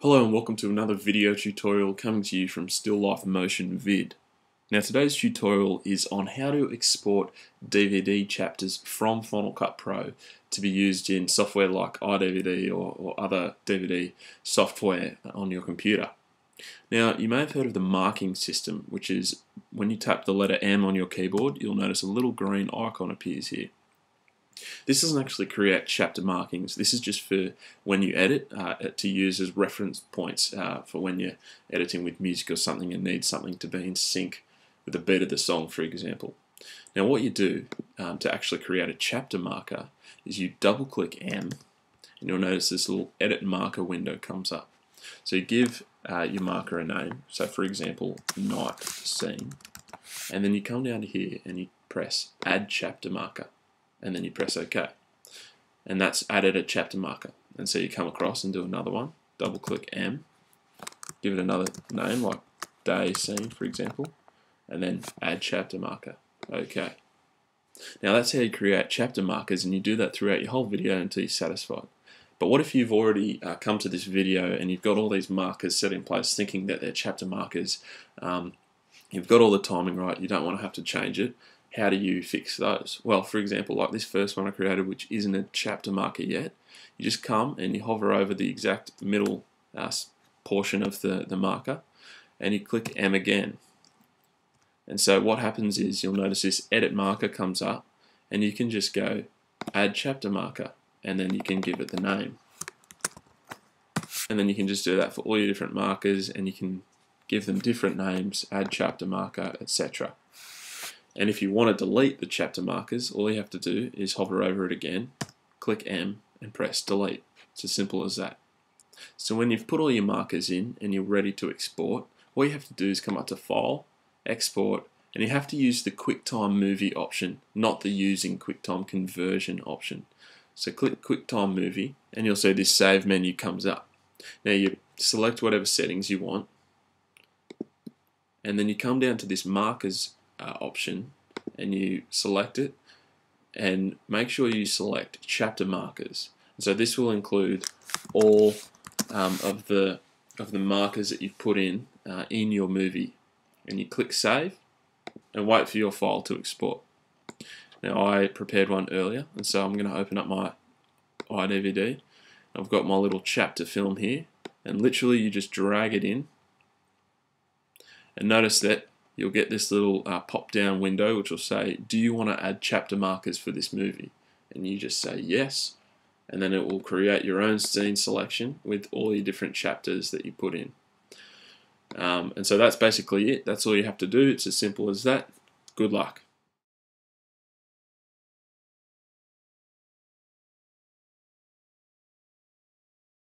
Hello and welcome to another video tutorial coming to you from Still Life Motion Vid. Now today's tutorial is on how to export DVD chapters from Final Cut Pro to be used in software like iDVD or other DVD software on your computer. Now you may have heard of the marking system, which is when you tap the letter M on your keyboard, you'll notice a little green icon appears here. This doesn't actually create chapter markings. This is just for when you edit, to use as reference points for when you're editing with music or something and need something to be in sync with the beat of the song, for example. Now what you do to actually create a chapter marker is you double click M and you'll notice this little edit marker window comes up. So you give your marker a name, so for example night scene, and then you come down to here and you press add chapter marker. And then you press OK. And that's added a chapter marker. And so you come across and do another one, double click M, give it another name like day scene, for example, and then add chapter marker. OK. Now that's how you create chapter markers, and you do that throughout your whole video until you're satisfied. But what if you've already come to this video and you've got all these markers set in place thinking that they're chapter markers, you've got all the timing right, you don't want to have to change it. How do you fix those? Well, for example, like this first one I created, which isn't a chapter marker yet, you just come and you hover over the exact middle portion of the marker and you click M again. And so what happens is you'll notice this edit marker comes up and you can just go add chapter marker and then you can give it the name. And then you can just do that for all your different markers and you can give them different names, add chapter marker, etc. And if you want to delete the chapter markers, all you have to do is hover over it again, click M, and press delete. It's as simple as that. So when you've put all your markers in and you're ready to export, all you have to do is come up to File, Export, and you have to use the QuickTime Movie option, not the Using QuickTime Conversion option. So click QuickTime Movie, and you'll see this Save menu comes up. Now you select whatever settings you want, and then you come down to this Markers option and you select it and make sure you select chapter markers. And so this will include all of the markers that you've put in your movie, and you click save and wait for your file to export. Now I prepared one earlier, and so I'm going to open up my iDVD. I've got my little chapter film here, and literally you just drag it in and notice that you'll get this little pop-down window which will say, do you want to add chapter markers for this movie? And you just say yes, and then it will create your own scene selection with all your different chapters that you put in. And so that's basically it. That's all you have to do. It's as simple as that. Good luck.